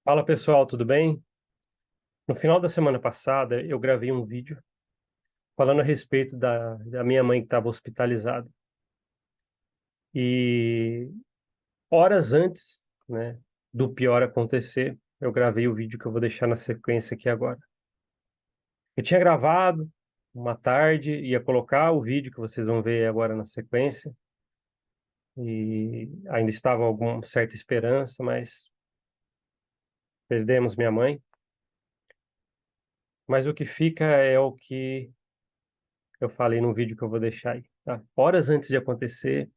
Fala pessoal, tudo bem? No final da semana passada, eu gravei um vídeo falando a respeito da minha mãe que estava hospitalizada. E horas antes, né, do pior acontecer, eu gravei o vídeo que eu vou deixar na sequência aqui agora. Eu tinha gravado uma tarde, ia colocar o vídeo que vocês vão ver agora na sequência, e ainda estava alguma certa esperança, mas perdemos minha mãe. Mas o que fica é o que eu falei no vídeo que eu vou deixar aí, tá? Horas antes de acontecer,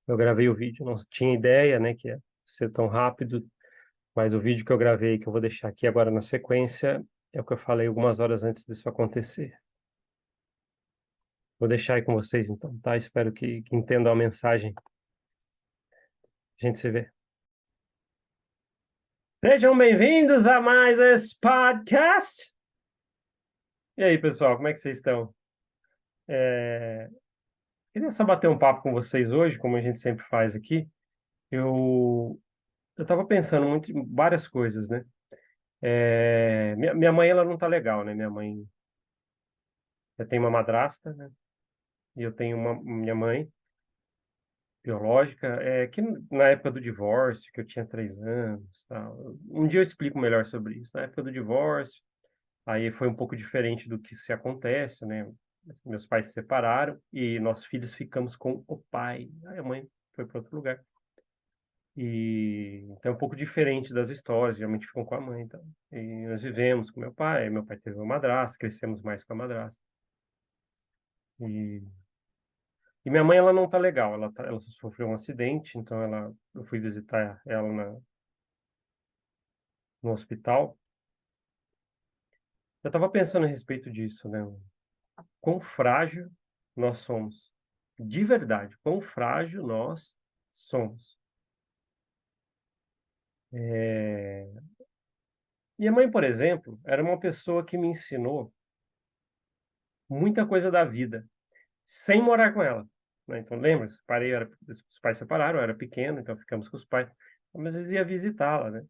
eu gravei o vídeo. Não tinha ideia, né, que ia ser tão rápido, mas o vídeo que eu gravei, que eu vou deixar aqui agora na sequência, é o que eu falei algumas horas antes disso acontecer. Vou deixar aí com vocês então, tá? Espero que entendam a mensagem. A gente se vê. Sejam bem-vindos a mais esse podcast. E aí, pessoal, como é que vocês estão? É... Queria só bater um papo com vocês hoje, como a gente sempre faz aqui. Eu estava pensando muito em várias coisas, né? Minha mãe, ela não tá legal, né? Minha mãe, eu tenho uma madrasta, né? E eu tenho minha mãe biológica, que na época do divórcio, que eu tinha 3 anos, tal. Um dia eu explico melhor sobre isso. Na época do divórcio, aí foi um pouco diferente do que se acontece, né? Meus pais se separaram e nós filhos ficamos com o pai. Aí a mãe foi para outro lugar. E então é um pouco diferente das histórias, geralmente ficam com a mãe, então. E nós vivemos com meu pai teve uma madrasta, crescemos mais com a madrasta. E E minha mãe, ela não tá legal, ela sofreu um acidente, então eu fui visitar ela no hospital. Eu estava pensando a respeito disso, né? Quão frágil nós somos. De verdade, quão frágil nós somos. Eh, Minha mãe, por exemplo, era uma pessoa que me ensinou muita coisa da vida, sem morar com ela, né. Então lembra, os pais separaram, eu era pequeno, então ficamos com os pais, mas às vezes ia visitá-la, né.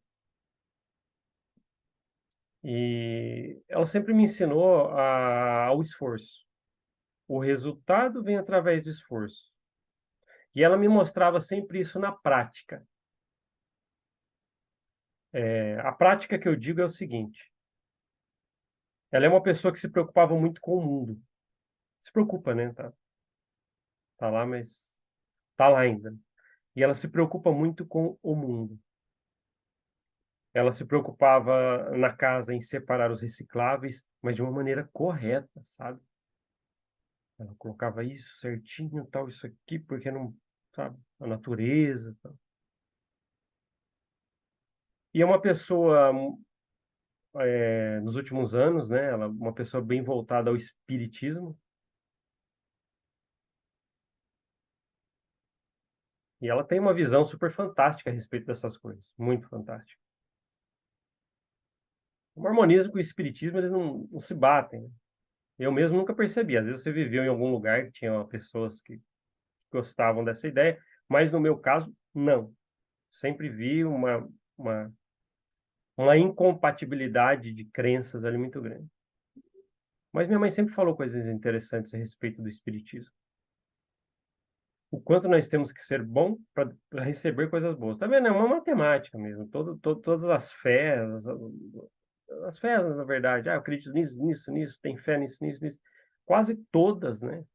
E ela sempre me ensinou ao esforço. O resultado vem através do esforço. E ela me mostrava sempre isso na prática. A prática que eu digo é o seguinte: ela é uma pessoa que se preocupava muito com o mundo. Se preocupa, né? Tá lá, mas tá lá ainda. E ela se preocupa muito com o mundo. Ela se preocupava na casa em separar os recicláveis, mas de uma maneira correta, sabe? Ela colocava isso certinho, tal, isso aqui, porque não, sabe, a natureza, tal. E é uma pessoa, nos últimos anos, né, ela é uma pessoa bem voltada ao espiritismo, e ela tem uma visão super fantástica a respeito dessas coisas, muito fantástica. O mormonismo e o espiritismo, eles não se batem, né. Eu mesmo nunca percebi, às vezes você viveu em algum lugar que tinha pessoas que gostavam dessa ideia, mas no meu caso, não. Sempre vi uma uma incompatibilidade de crenças ali muito grande. Mas minha mãe sempre falou coisas interessantes a respeito do espiritismo. O quanto nós temos que ser bom para receber coisas boas. Tá vendo? É uma matemática mesmo. Todas as fés, as fés, na verdade, eu acredito nisso, nisso, nisso, tem fé nisso, nisso, nisso. Quase todas, né?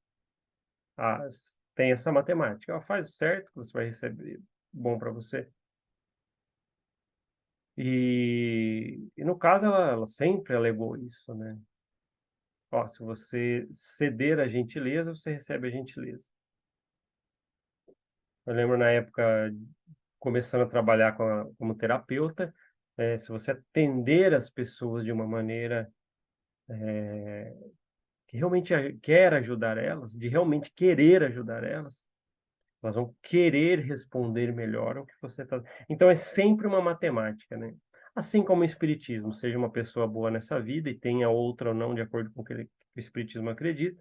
Tem essa matemática. Ela faz o certo, que você vai receber bom para você. E no caso, ela sempre alegou isso, né? Ó, se você ceder à gentileza, você recebe a gentileza. Eu lembro na época, começando a trabalhar como terapeuta, se você atender as pessoas de uma maneira que realmente quer ajudar elas, de realmente querer ajudar elas vão querer responder melhor ao que você está. Então é sempre uma matemática, né? Assim como o espiritismo, seja uma pessoa boa nessa vida e tenha outra ou não, de acordo com o que o espiritismo acredita,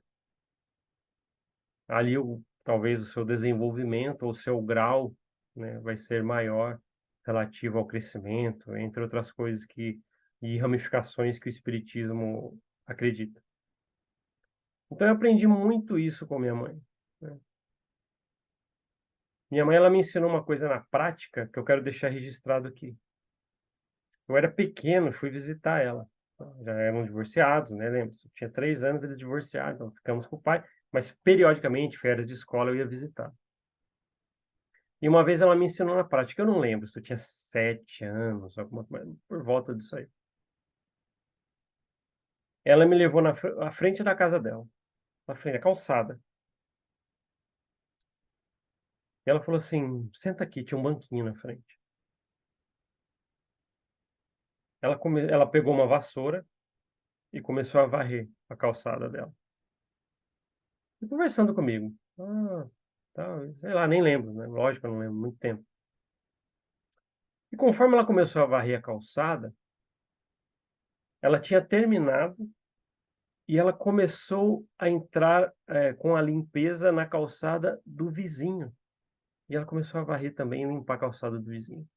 ali talvez o seu desenvolvimento ou o seu grau, né, vai ser maior. relativo ao crescimento, entre outras coisas e ramificações que o espiritismo acredita. Então eu aprendi muito isso com minha mãe, né. Minha mãe, ela me ensinou uma coisa na prática que eu quero deixar registrado aqui. Eu era pequeno, fui visitar ela, já eram divorciados, né, lembra, eu tinha 3 anos, eles divorciaram, então ficamos com o pai, mas periodicamente, férias de escola, eu ia visitar. E uma vez ela me ensinou na prática, eu não lembro se eu tinha 7 anos, alguma coisa por volta disso aí. Ela me levou à frente da casa dela, na frente da calçada. E ela falou assim: "Senta aqui", tinha um banquinho na frente. Ela pegou uma vassoura e começou a varrer a calçada dela. E conversando comigo. "Ah, tal", sei lá, nem lembro, né, lógico que eu não lembro, muito tempo. E conforme ela começou a varrer a calçada, ela tinha terminado e ela começou a entrar, com a limpeza na calçada do vizinho. E ela começou a varrer também e limpar a calçada do vizinho.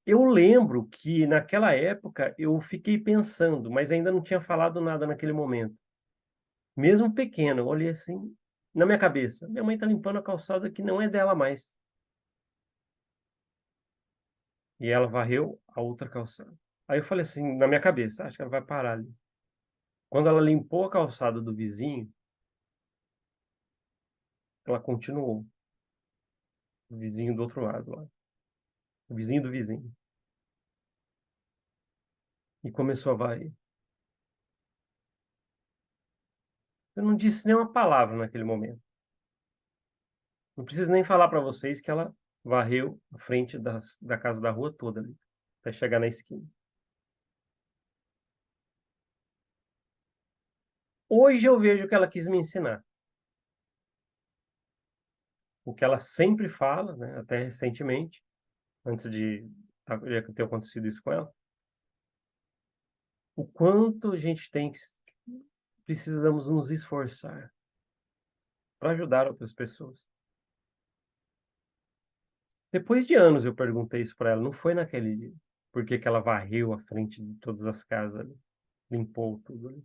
Eu lembro que naquela época eu fiquei pensando, mas ainda não tinha falado nada naquele momento. Mesmo pequeno, eu olhei assim, na minha cabeça: "Minha mãe está limpando a calçada que não é dela mais". E ela varreu a outra calçada. Aí eu falei assim na minha cabeça: "Acho que ela vai parar ali". Quando ela limpou a calçada do vizinho, ela continuou, o vizinho do outro lado lá, o vizinho do vizinho, e começou a varrer. Eu não disse nem uma palavra naquele momento. Não preciso nem falar para vocês que ela varreu a frente da casa da rua toda ali, até chegar na esquina. Hoje eu vejo o que ela quis me ensinar. O que ela sempre fala, né, até recentemente, antes de ter acontecido isso com ela, o quanto a gente tem que precisamos nos esforçar para ajudar outras pessoas. Depois de anos eu perguntei isso para ela, não foi naquele dia, por que que ela varreu a frente de todas as casas ali, limpou tudo ali.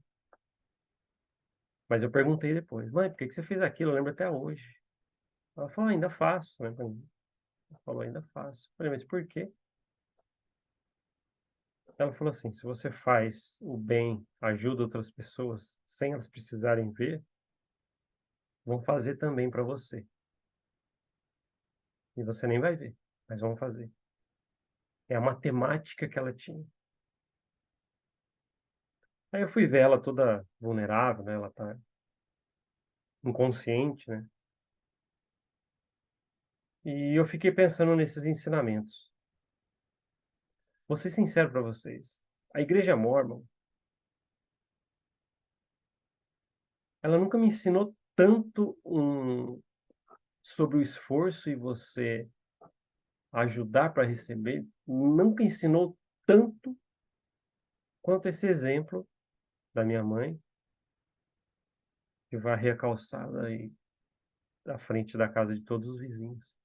Mas eu perguntei depois: "Mãe, por que que você fez aquilo? Eu lembro até hoje". Ela falou: "Ainda faço", né, ela falou: "Ainda faço". Eu falei: "Mas por quê?". Ela falou assim: "Se você faz o bem, ajuda outras pessoas, sem elas precisarem ver, vão fazer também para você. E você nem vai ver, mas vão fazer". É a matemática que ela tinha. Aí eu fui ver ela toda vulnerável, né, ela tá inconsciente, né, e eu fiquei pensando nesses ensinamentos. Vou ser sincero para vocês, a igreja mórmon, ela nunca me ensinou tanto sobre o esforço e você ajudar para receber, nunca ensinou tanto quanto esse exemplo da minha mãe, que varrer a calçada aí da frente da casa de todos os vizinhos.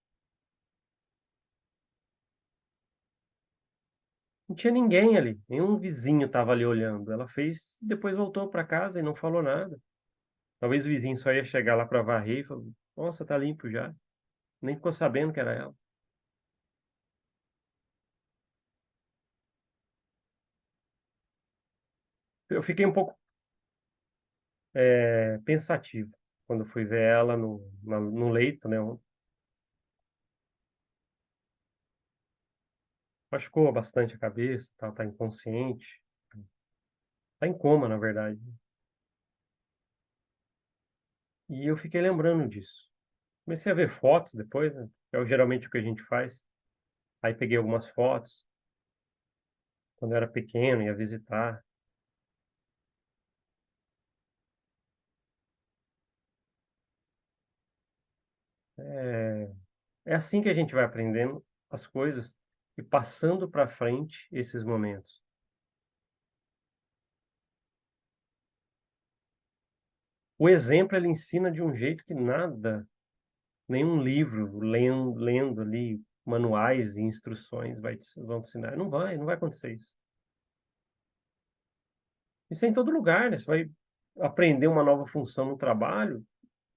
Não tinha ninguém ali, nenhum vizinho estava ali olhando. Ela fez, depois voltou para casa e não falou nada. Talvez o vizinho só ia chegar lá para varrer e falou: "Nossa, tá limpo já". Nem ficou sabendo que era ela. Eu fiquei um pouco, pensativo quando fui ver ela no leito, né, machucou bastante a cabeça, tá inconsciente, tá em coma, na verdade. E eu fiquei lembrando disso. Comecei a ver fotos depois, né, que é geralmente o que a gente faz. Aí peguei algumas fotos, quando eu era pequeno, ia visitar. É assim que a gente vai aprendendo as coisas e passando para frente esses momentos. O exemplo, ele ensina de um jeito que nada, nenhum livro lendo ali. manuais e instruções vão te ensinar. Não vai acontecer isso. Isso é em todo lugar, né, você vai aprender uma nova função no trabalho,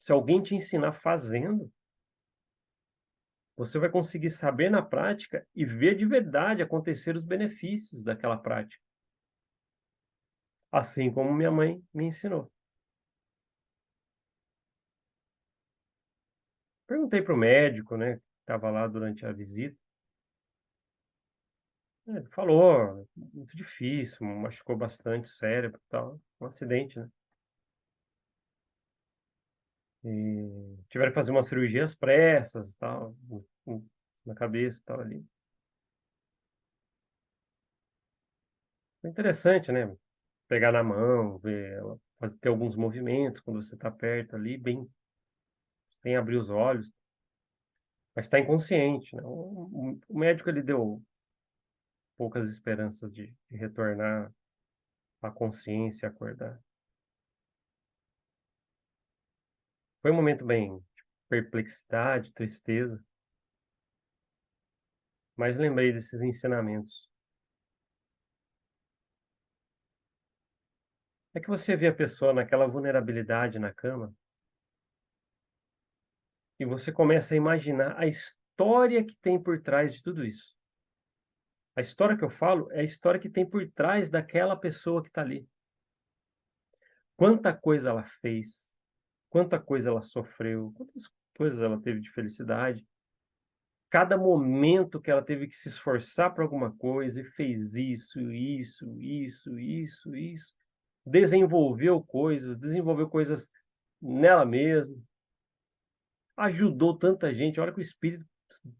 se alguém te ensinar fazendo, você vai conseguir saber na prática e ver de verdade acontecer os benefícios daquela prática, assim como minha mãe me ensinou. Perguntei para o médico, né, que estava lá durante a visita, ele falou: "Muito difícil, machucou bastante o cérebro e tal", um acidente, né. E tiveram que fazer umas cirurgias pressas e tal, na cabeça e tal ali. Foi interessante, né, pegar na mão, ver ela fazer ter alguns movimentos quando você está perto ali, bem sem abrir os olhos, mas está inconsciente, né. O médico ele deu poucas esperanças de retornar à consciência, acordar. Foi um momento bem de perplexidade, tristeza, mas lembrei desses ensinamentos. É que você vê a pessoa naquela vulnerabilidade na cama, e você começa a imaginar a história que tem por trás de tudo isso. A história que eu falo é a história que tem por trás daquela pessoa que está ali. Quanta coisa ela fez, quanta coisa ela sofreu, quantas coisas ela teve de felicidade. Cada momento que ela teve que se esforçar para alguma coisa e fez isso, desenvolveu coisas nela mesma, ajudou tanta gente. Olha que o espírito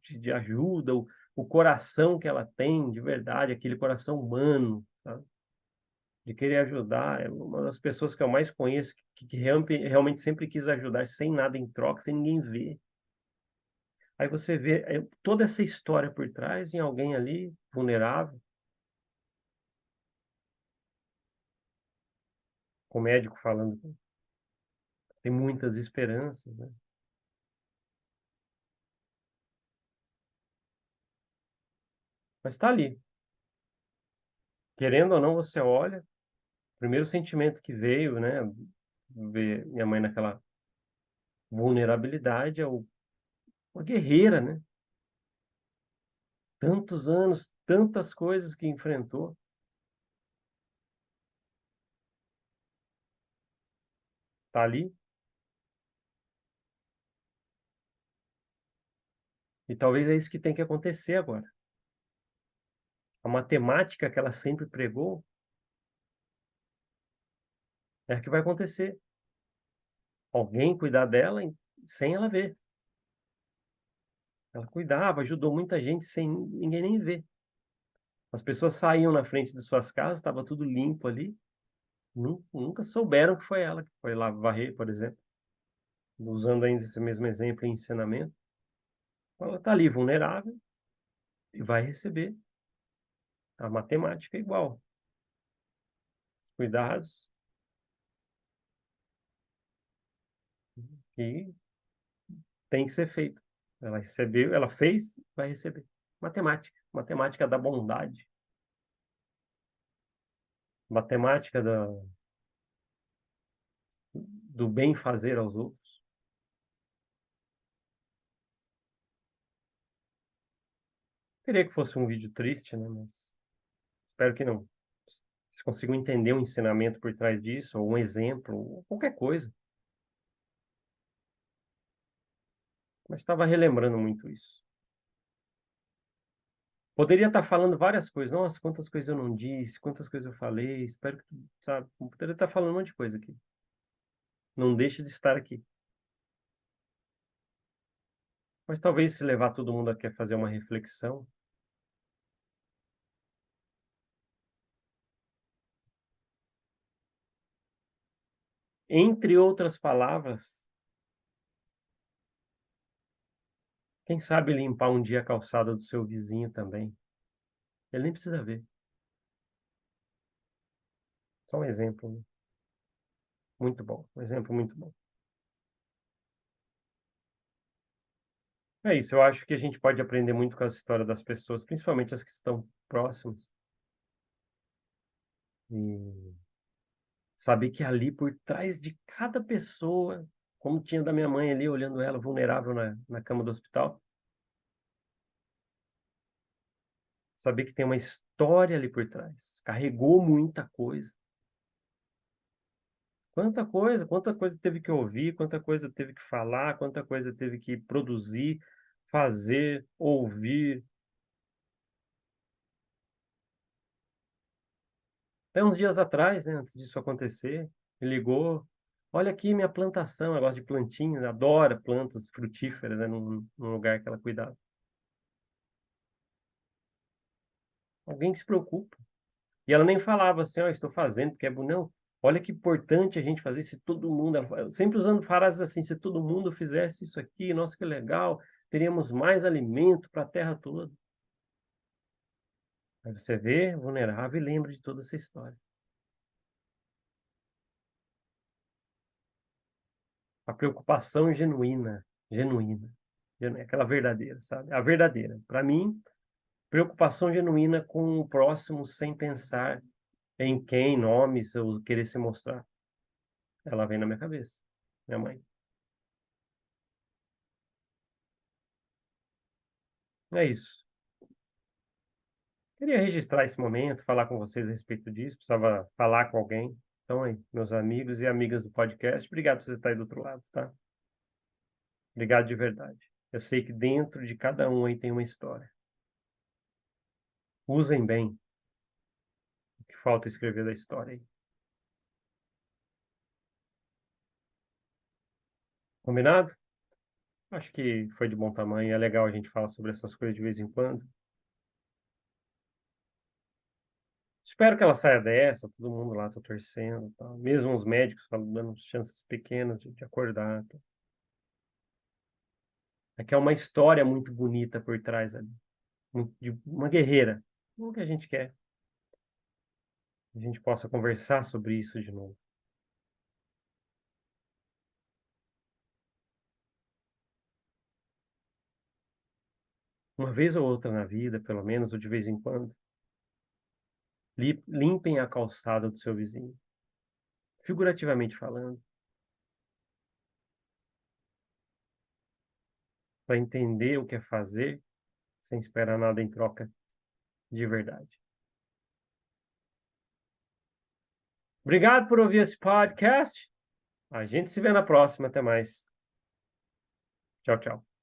de ajuda, o coração que ela tem de verdade, aquele coração humano, sabe, de querer ajudar. É uma das pessoas que eu mais conheço que realmente sempre quis ajudar sem nada em troca, sem ninguém ver. Aí você vê, toda essa história por trás em alguém ali vulnerável, com o médico falando que tem muitas esperanças, né, mas está ali. Querendo ou não, você olha, o primeiro sentimento que veio, né, ver minha mãe naquela vulnerabilidade é uma guerreira, né, tantos anos, tantas coisas que enfrentou, está ali, e talvez é isso que tem que acontecer agora. A matemática que ela sempre pregou é a que vai acontecer. Alguém cuidar dela sem ela ver. Ela cuidava, ajudou muita gente sem ninguém nem ver. As pessoas saíam na frente de suas casas, estava tudo limpo ali, nunca souberam que foi ela que foi lá varrer, por exemplo, usando ainda esse mesmo exemplo em ensinamento. Ela está ali vulnerável e vai receber. A matemática é igual. Cuidados e tem que ser feito. Ela recebeu, ela fez, vai receber. Matemática, matemática da bondade, matemática do bem fazer aos outros. Queria que fosse um vídeo triste, né, mas espero que não. Vocês consigam entender um ensinamento por trás disso, ou um exemplo, ou qualquer coisa. Mas estava relembrando muito isso. Poderia estar falando várias coisas. Nossa, quantas coisas eu não disse, quantas coisas eu falei. Espero que, sabe, poderia estar falando um monte de coisa aqui. Não deixe de estar aqui. Mas talvez se levar todo mundo aqui a fazer uma reflexão, entre outras palavras, quem sabe limpar um dia a calçada do seu vizinho também. Ele nem precisa ver. Só um exemplo, né? Muito bom. Um exemplo muito bom. É isso, eu acho que a gente pode aprender muito com as histórias das pessoas, principalmente as que estão próximas, e saber que ali por trás de cada pessoa, como tinha da minha mãe ali, olhando ela vulnerável na cama do hospital, saber que tem uma história ali por trás, carregou muita coisa. Quanta coisa teve que ouvir, quanta coisa teve que falar, quanta coisa teve que produzir, fazer, ouvir. Até uns dias atrás, né, antes disso acontecer, me ligou: "Olha aqui minha plantação", ela gosta de plantinhas, adora plantas frutíferas, né, num lugar que ela cuidava. Alguém que se preocupa. E ela nem falava assim: "Ó, estou fazendo porque é bom", não. "Olha que importante a gente fazer se todo mundo", ela fa sempre usando frases assim: "Se todo mundo fizesse isso aqui, nossa que legal, teríamos mais alimento para a terra toda". Aí você vê, vulnerável e lembra de toda essa história. A preocupação genuína, genuína, aquela verdadeira, sabe, a verdadeira. Para mim, preocupação genuína com o próximo sem pensar em quem, nomes ou querer se mostrar. Ela vem na minha cabeça, minha mãe. É isso. Queria registrar esse momento, falar com vocês a respeito disso, precisava falar com alguém. Então aí, meus amigos e amigas do podcast, obrigado por você estar aí do outro lado, tá? Obrigado de verdade. Eu sei que dentro de cada um aí tem uma história. Usem bem o que falta escrever da história aí. Combinado? Acho que foi de bom tamanho, é legal a gente falar sobre essas coisas de vez em quando. Espero que ela saia dessa, todo mundo lá tá torcendo, tal. Mesmo os médicos falam, dando chances pequenas de acordar, tá. É que é uma história muito bonita por trás ali, de uma guerreira. O que a gente quer, que a gente possa conversar sobre isso de novo. Uma vez ou outra na vida, pelo menos, ou de vez em quando, limpem a calçada do seu vizinho, figurativamente falando, para entender o que é fazer sem esperar nada em troca de verdade. Obrigado por ouvir esse podcast. A gente se vê na próxima. Até mais. Tchau, tchau.